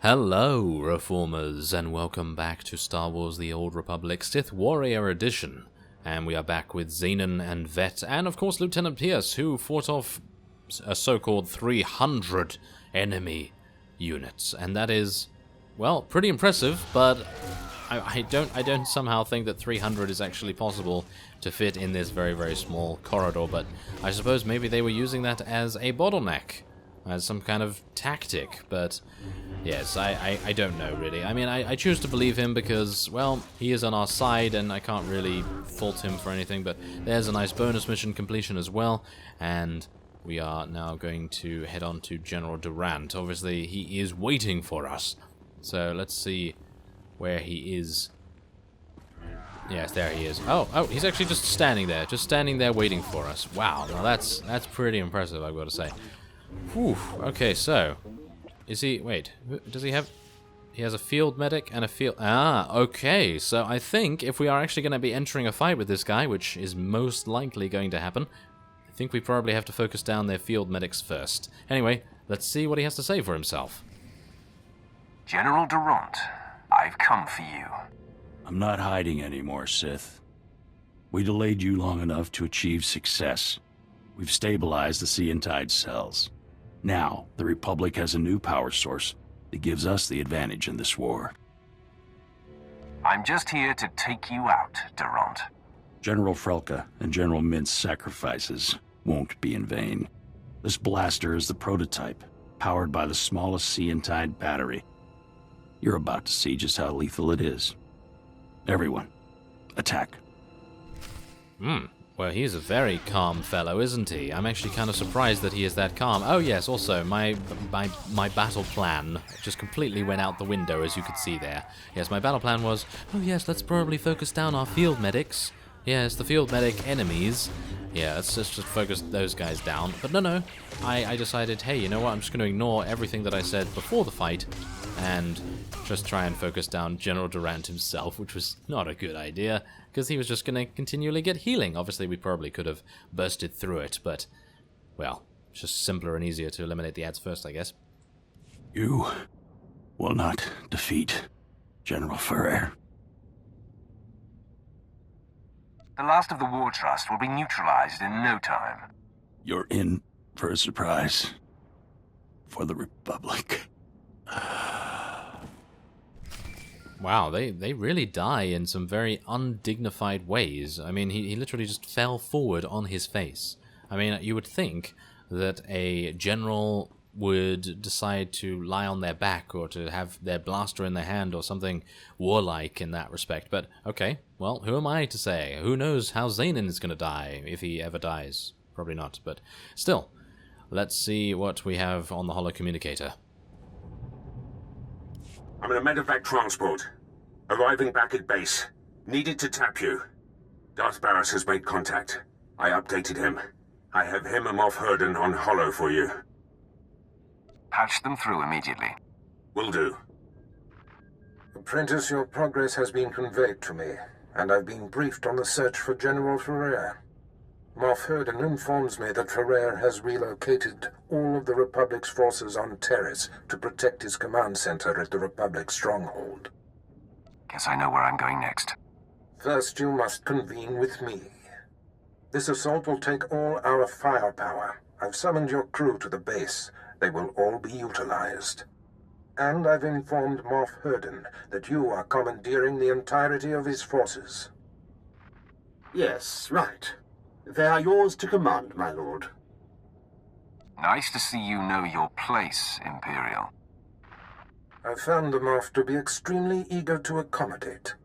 Hello, Reformers, and welcome back to Star Wars The Old Republic Sith Warrior Edition. And we are back with Xenon and Vet, and of course Lieutenant Pierce, who fought off a so-called 300 enemy units. And that is, well, pretty impressive, but I don't somehow think that 300 is actually possible to fit in this very, very small corridor, but I suppose maybe they were using that as a bottleneck, as some kind of tactic, but yes, I don't know really. I mean, I choose to believe him because, well, he is on our side and I can't really fault him for anything, but there's a nice bonus mission completion as well, and we are now going to head on to General Durant. Obviously, he is waiting for us, so let's see where he is. Yes, there he is. Oh, he's actually just standing there waiting for us. Wow, now that's pretty impressive, I've got to say. Whew, okay, so, is he, wait, does he have, he has a field medic and a field, okay, so I think if we are actually going to be entering a fight with this guy, which is most likely going to happen, I think we probably have to focus down their field medics first. Anyway, let's see what he has to say for himself. General Durant, I've come for you. I'm not hiding anymore, Sith. We delayed you long enough to achieve success. We've stabilized the Seentide cells. Now, the Republic has a new power source that gives us the advantage in this war. I'm just here to take you out, Durant. General Frelka and General Mint's sacrifices won't be in vain. This blaster is the prototype, powered by the smallest Seentide battery. You're about to see just how lethal it is. Everyone, attack. Well, he's a very calm fellow, isn't he? I'm actually kind of surprised that he is that calm. Oh yes, also, my battle plan just completely went out the window, as you could see there. Yes, my battle plan was, oh yes, let's probably focus down our field medics. Yes, the field medic enemies. Yeah, let's just focus those guys down. But no, I decided, hey, you know what, I'm just going to ignore everything that I said before the fight and just try and focus down General Durant himself, which was not a good idea, because he was just going to continually get healing. Obviously, we probably could have bursted through it, but, well, it's just simpler and easier to eliminate the ads first, I guess. You will not defeat General Ferrer. The last of the War Trust will be neutralized in no time. You're in for a surprise. For the Republic. Wow, they really die in some very undignified ways. I mean, he literally just fell forward on his face. I mean, you would think that a general would decide to lie on their back or to have their blaster in their hand or something warlike in that respect. But, okay, well, who am I to say? Who knows how Xenon is going to die, if he ever dies? Probably not, but still. Let's see what we have on the holocommunicator. I'm in a medevac transport. Arriving back at base. Needed to tap you. Darth Barris has made contact. I updated him. I have him and Moff Herden on holo for you. Patch them through immediately. Will do. Apprentice, your progress has been conveyed to me, and I've been briefed on the search for General Ferrer. Moff Herden informs me that Ferrer has relocated all of the Republic's forces on Terrace to protect his command center at the Republic stronghold. Guess I know where I'm going next. First, you must convene with me. This assault will take all our firepower. I've summoned your crew to the base. They will all be utilized. And I've informed Moff Herden that you are commandeering the entirety of his forces. Yes, right. They are yours to command, my lord. Nice to see you know your place, Imperial. I've found the Moff to be extremely eager to accommodate.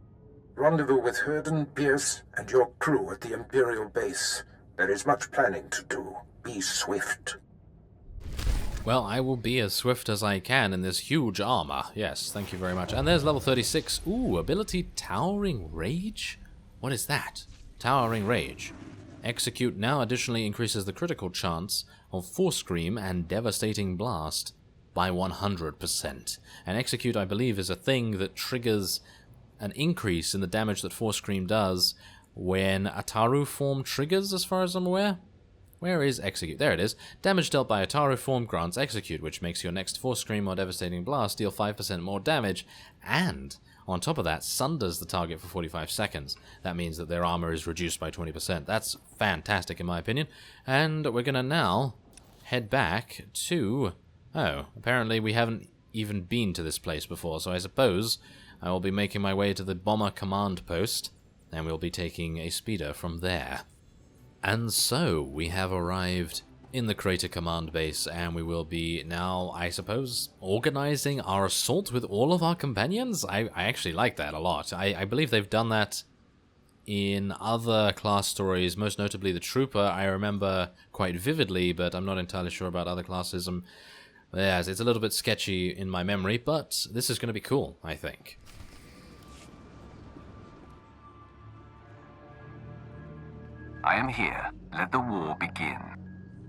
Rendezvous with Herden, Pierce, and your crew at the Imperial base. There is much planning to do. Be swift. Well, I will be as swift as I can in this huge armor. Yes, thank you very much. And there's level 36. Ooh, ability Towering Rage? What is that? Towering Rage. Execute now additionally increases the critical chance of Force Scream and Devastating Blast by 100%. And Execute, I believe, is a thing that triggers an increase in the damage that Force Scream does when a Taru form triggers, as far as I'm aware. Where is Execute? There it is. Damage dealt by a Taru form grants Execute, which makes your next Force Scream or Devastating Blast deal 5% more damage, and on top of that, sunders the target for 45 seconds. That means that their armor is reduced by 20%. That's fantastic in my opinion. And we're going to now head back to... Oh, apparently we haven't even been to this place before, so I suppose I will be making my way to the Bomber Command Post, and we'll be taking a speeder from there. And so, we have arrived in the Crater Command Base, and we will be now, I suppose, organizing our assault with all of our companions? I actually like that a lot. I believe they've done that in other class stories, most notably the Trooper, I remember quite vividly, but I'm not entirely sure about other classes. Yes, it's a little bit sketchy in my memory, but this is going to be cool, I think. I am here. Let the war begin.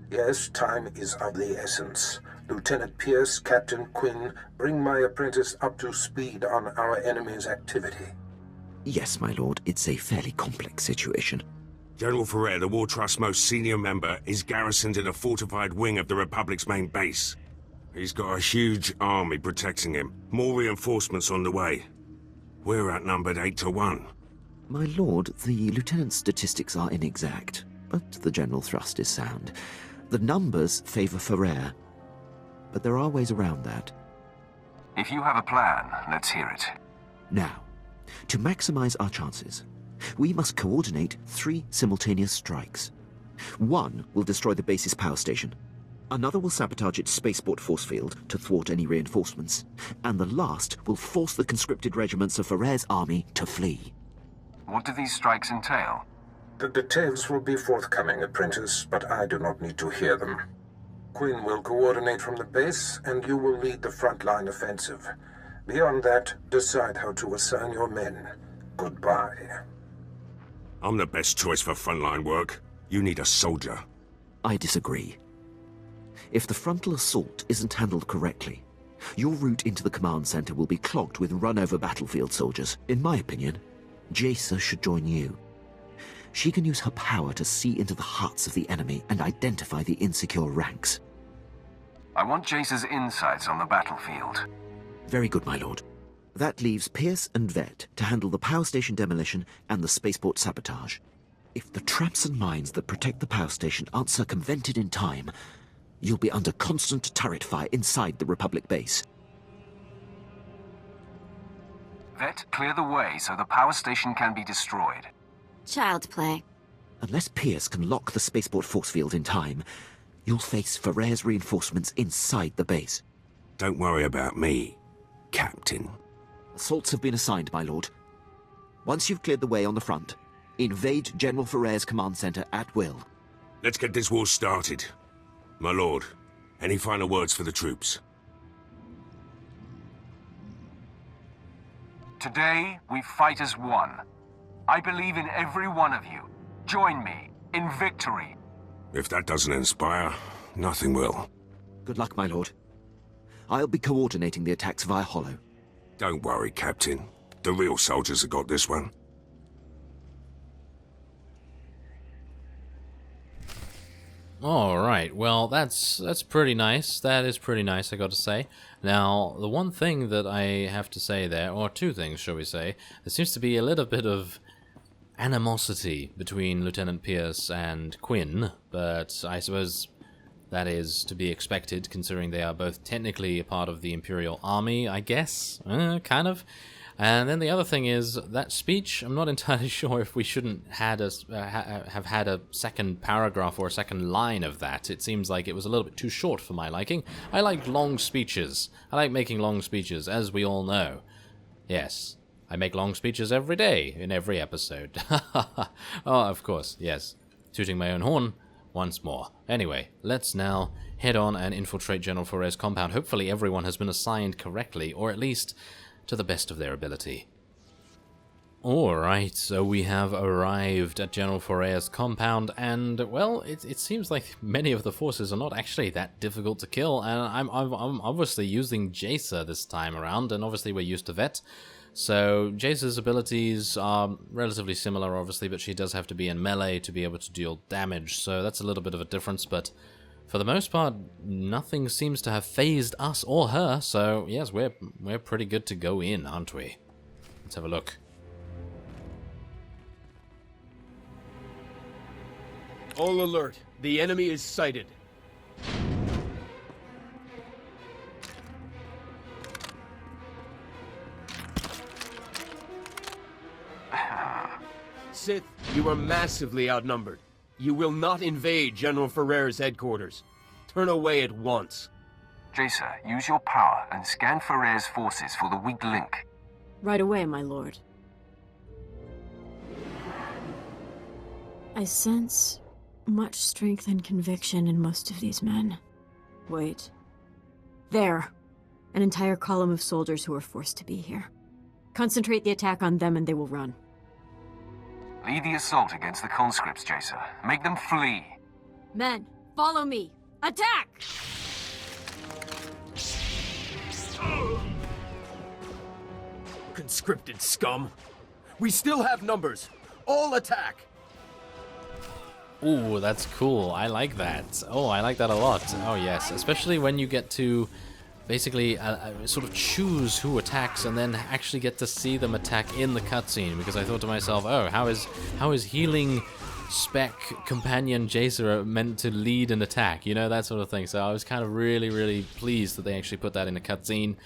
Yes, time is of the essence. Lieutenant Pierce, Captain Quinn, bring my apprentice up to speed on our enemy's activity. Yes, my lord, it's a fairly complex situation. General Ferrer, the War Trust's most senior member, is garrisoned in a fortified wing of the Republic's main base. He's got a huge army protecting him. More reinforcements on the way. We're outnumbered 8 to 1. My lord, the lieutenant's statistics are inexact, but the general thrust is sound. The numbers favor Ferrer, but there are ways around that. If you have a plan, let's hear it. Now, to maximize our chances, we must coordinate 3 simultaneous strikes. One will destroy the base's power station. Another will sabotage its spaceport force field to thwart any reinforcements. And the last will force the conscripted regiments of Ferrer's army to flee. What do these strikes entail? The details will be forthcoming, apprentice, but I do not need to hear them. Quinn will coordinate from the base, and you will lead the frontline offensive. Beyond that, decide how to assign your men. Goodbye. I'm the best choice for frontline work. You need a soldier. I disagree. If the frontal assault isn't handled correctly, your route into the command center will be clogged with run-over battlefield soldiers. In my opinion, Jacer should join you. She can use her power to see into the hearts of the enemy and identify the insecure ranks. I want Jace's insights on the battlefield. Very good, my lord. That leaves Pierce and Vet to handle the power station demolition and the spaceport sabotage. If the traps and mines that protect the power station aren't circumvented in time, you'll be under constant turret fire inside the Republic base. Vet, clear the way so the power station can be destroyed. Child play. Unless Pierce can lock the spaceport force field in time, you'll face Ferrer's reinforcements inside the base. Don't worry about me, Captain. Assaults have been assigned, my lord. Once you've cleared the way on the front, invade General Ferrer's command center at will. Let's get this war started. My lord, any final words for the troops? Today, we fight as one. I believe in every one of you. Join me in victory. If that doesn't inspire, nothing will. Good luck, my lord. I'll be coordinating the attacks via Hollow. Don't worry, Captain. The real soldiers have got this one. Alright, well, that's pretty nice. That is pretty nice, I gotta say. Now, the one thing that I have to say there, or two things, shall we say, there seems to be a little bit of animosity between Lieutenant Pierce and Quinn, but I suppose that is to be expected, considering they are both technically a part of the Imperial Army, I guess, kind of. And then the other thing is, that speech, I'm not entirely sure if we shouldn't have had a second paragraph or a second line of that. It seems like it was a little bit too short for my liking. I like long speeches. I like making long speeches, as we all know. Yes, I make long speeches every day, in every episode. Oh, of course, yes. Tooting my own horn once more. Anyway, let's now head on and infiltrate General Ferrer's compound. Hopefully everyone has been assigned correctly, or at least to the best of their ability. Alright, so we have arrived at General Ferrer's compound, and, well, it seems like many of the forces are not actually that difficult to kill, and I'm obviously using Jacer this time around, and obviously we're used to Vet, So Jace's abilities are relatively similar, obviously, but she does have to be in melee to be able to deal damage, so that's a little bit of a difference, but for the most part, nothing seems to have phased us or her, so yes, we're pretty good to go in, aren't we? Let's have a look. All alert. The enemy is sighted. Sith, you are massively outnumbered. You will not invade General Ferrer's headquarters. Turn away at once. Jacer, use your power and scan Ferrer's forces for the weak link. Right away, my lord. I sense much strength and conviction in most of these men. Wait. There. An entire column of soldiers who are forced to be here. Concentrate the attack on them and they will run. Lead the assault against the conscripts, Jacer. Make them flee. Men, follow me! Attack! Conscripted scum. We still have numbers. All attack! Ooh, that's cool. I like that. Oh, I like that a lot. Oh, yes. Especially when you get to basically sort of choose who attacks and then actually get to see them attack in the cutscene. Because I thought to myself, oh, how is healing spec companion Jacer meant to lead an attack? You know, that sort of thing. So I was kind of really, really pleased that they actually put that in a cutscene.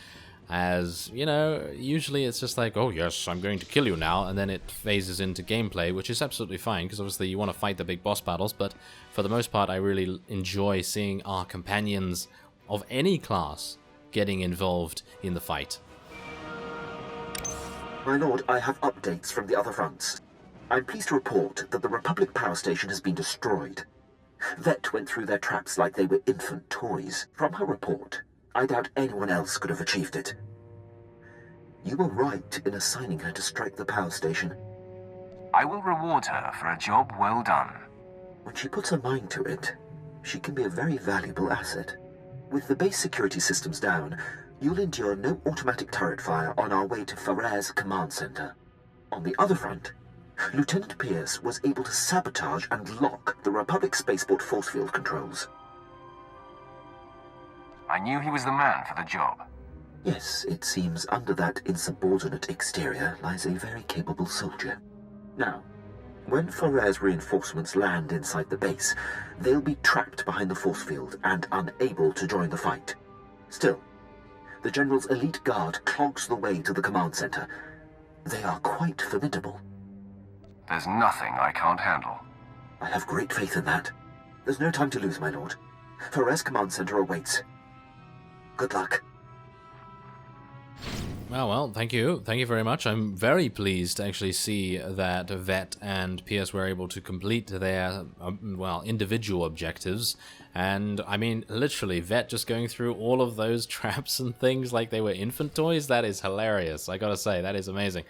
As, you know, usually it's just like, oh yes, I'm going to kill you now, and then it phases into gameplay, which is absolutely fine, because obviously you want to fight the big boss battles, but for the most part I really enjoy seeing our companions of any class getting involved in the fight. My lord, I have updates from the other fronts. I'm pleased to report that the Republic power station has been destroyed. Vet went through their traps like they were infant toys. From her report, I doubt anyone else could have achieved it. You were right in assigning her to strike the power station. I will reward her for a job well done. When she puts her mind to it, she can be a very valuable asset. With the base security systems down, you'll endure no automatic turret fire on our way to Ferrer's command center. On the other front, Lieutenant Pierce was able to sabotage and lock the Republic spaceport force field controls. I knew he was the man for the job. Yes, it seems under that insubordinate exterior lies a very capable soldier. Now, when Ferrer's reinforcements land inside the base, they'll be trapped behind the force field and unable to join the fight. Still, the General's elite guard clogs the way to the command center. They are quite formidable. There's nothing I can't handle. I have great faith in that. There's no time to lose, my lord. Ferrer's command center awaits. Good luck. Well, thank you. Thank you very much. I'm very pleased to actually see that Vet and Pierce were able to complete their, well, individual objectives. And, I mean, literally, Vet just going through all of those traps and things like they were infant toys, that is hilarious. I gotta say, that is amazing.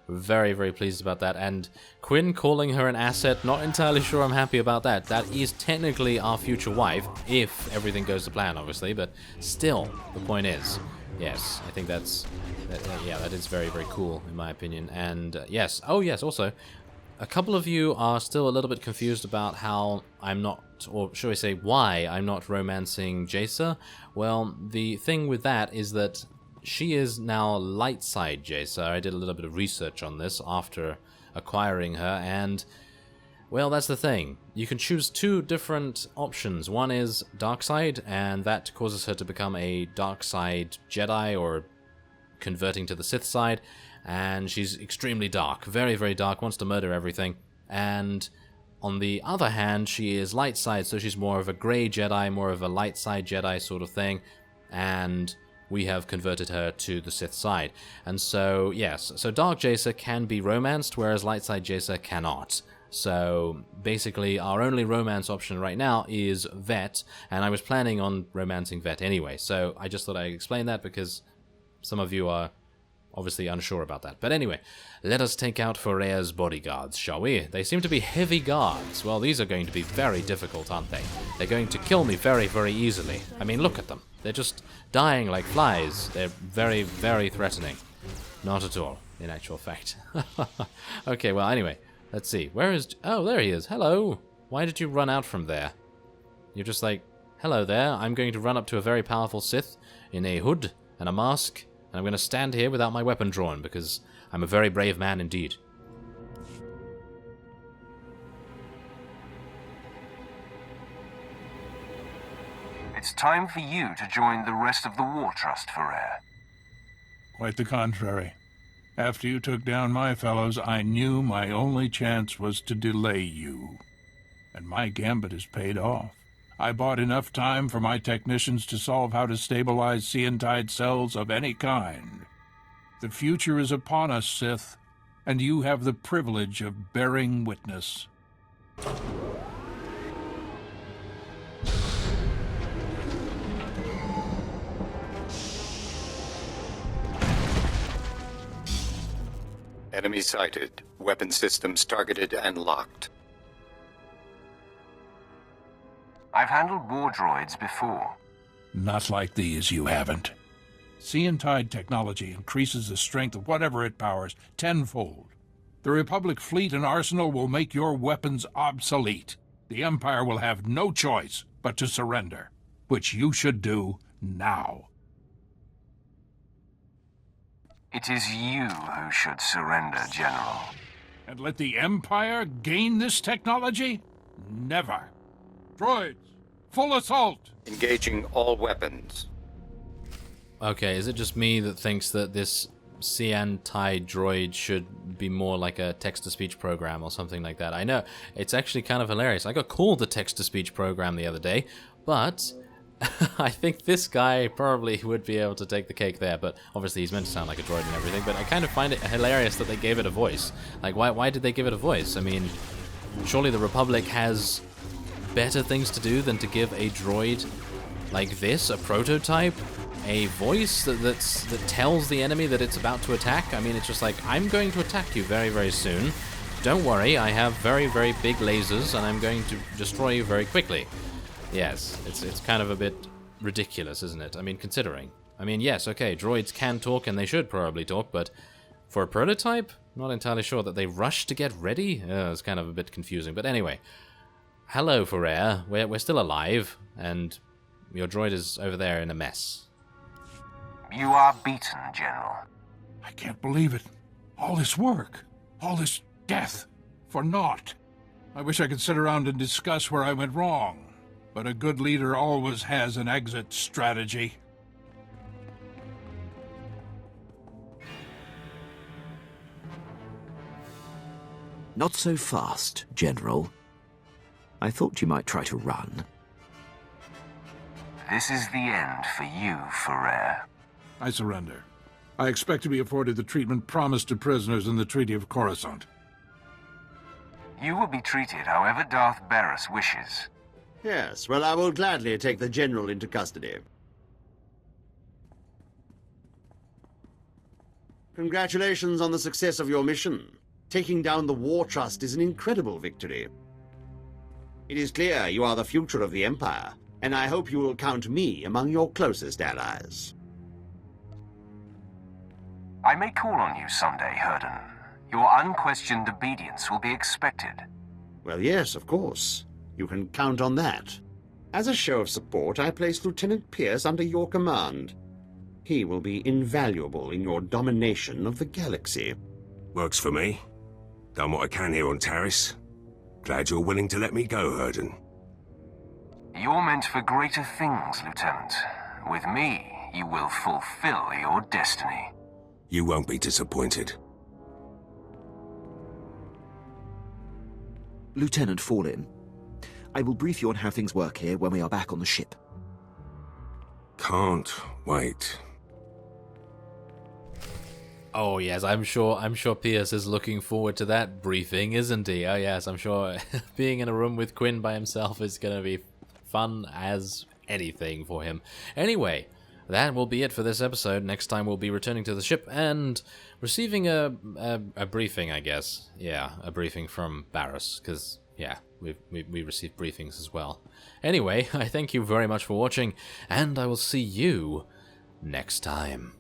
Very, very pleased about that. And Quinn calling her an asset, not entirely sure I'm happy about that. That is technically our future wife, if everything goes to plan, obviously. But still, the point is, yes, I think that's... yeah, that is very, very cool, in my opinion. And yes, oh yes, also, a couple of you are still a little bit confused about how I'm not, or should I say, why I'm not romancing Jacer. Well, the thing with that is that she is now light side Jacer. I did a little bit of research on this after acquiring her, and well, that's the thing. You can choose two different options. One is dark side, and that causes her to become a dark side Jedi, or converting to the Sith side, and she's extremely dark, very, very dark, wants to murder everything. And on the other hand, she is light side, so she's more of a grey Jedi, more of a light side Jedi sort of thing, and we have converted her to the Sith side. And so, yes, so Dark Jacer can be romanced, whereas Light Side Jacer cannot. So, basically, our only romance option right now is Vet, and I was planning on romancing Vet anyway, so I just thought I'd explain that because some of you are obviously unsure about that. But anyway, let us take out Ferrer's bodyguards, shall we? They seem to be heavy guards. Well, these are going to be very difficult, aren't they? They're going to kill me very, very easily. I mean, look at them. They're just dying like flies. They're very, very threatening. Not at all. in actual fact. Okay, well, anyway, let's see. Where is... Oh, there he is. Hello. Why did you run out from there? You're just like, hello there. I'm going to run up to a very powerful Sith in a hood and a mask, and I'm going to stand here without my weapon drawn, because I'm a very brave man indeed. It's time for you to join the rest of the War Trust, Ferrer. Quite the contrary. After you took down my fellows, I knew my only chance was to delay you. And my gambit has paid off. I bought enough time for my technicians to solve how to stabilize Seantide cells of any kind. The future is upon us, Sith, and you have the privilege of bearing witness. Enemy sighted. Weapon systems targeted and locked. I've handled war droids before. Not like these, you haven't. Seantide technology increases the strength of whatever it powers tenfold. The Republic fleet and arsenal will make your weapons obsolete. The Empire will have no choice but to surrender, which you should do now. It is you who should surrender, General. And let the Empire gain this technology? Never. Droids, full assault! Engaging all weapons. Okay, is it just me that thinks that this Seantide droid should be more like a text-to-speech program or something like that? I know, it's actually kind of hilarious. I got called the text-to-speech program the other day, but I think this guy probably would be able to take the cake there, but obviously he's meant to sound like a droid and everything, but I kind of find it hilarious that they gave it a voice. Like, why did they give it a voice? I mean, surely the Republic has better things to do than to give a droid like this, a prototype, a voice that tells the enemy that it's about to attack. I mean, it's just like, I'm going to attack you very, very soon. Don't worry, I have very, very big lasers, and I'm going to destroy you very quickly. Yes, it's kind of a bit ridiculous, isn't it? I mean, considering. I mean, yes, okay, droids can talk, and they should probably talk, but for a prototype, not entirely sure that they rushed to get ready. It's kind of a bit confusing, but anyway. Hello, Ferrer. We're still alive, and your droid is over there in a mess. You are beaten, General. I can't believe it. All this work, all this death, for naught. I wish I could sit around and discuss where I went wrong, but a good leader always has an exit strategy. Not so fast, General. I thought you might try to run. This is the end for you, Ferrer. I surrender. I expect to be afforded the treatment promised to prisoners in the Treaty of Coruscant. You will be treated however Darth Barris wishes. Yes, well, I will gladly take the General into custody. Congratulations on the success of your mission. Taking down the War Trust is an incredible victory. It is clear you are the future of the Empire, and I hope you will count me among your closest allies. I may call on you someday, Herden. Your unquestioned obedience will be expected. Well, yes, of course. You can count on that. As a show of support, I place Lieutenant Pierce under your command. He will be invaluable in your domination of the galaxy. Works for me. Done what I can here on Taris. Glad you're willing to let me go, Herden. You're meant for greater things, Lieutenant. With me, you will fulfill your destiny. You won't be disappointed. Lieutenant Fallin, I will brief you on how things work here when we are back on the ship. Can't wait. Oh yes, I'm sure Pierce is looking forward to that briefing, isn't he? Oh yes, I'm sure being in a room with Quinn by himself is gonna be fun as anything for him. Anyway, that will be it for this episode. Next time we'll be returning to the ship and receiving a briefing, I guess. Yeah, a briefing from Barris, because yeah, we received briefings as well. Anyway, I thank you very much for watching, and I will see you next time.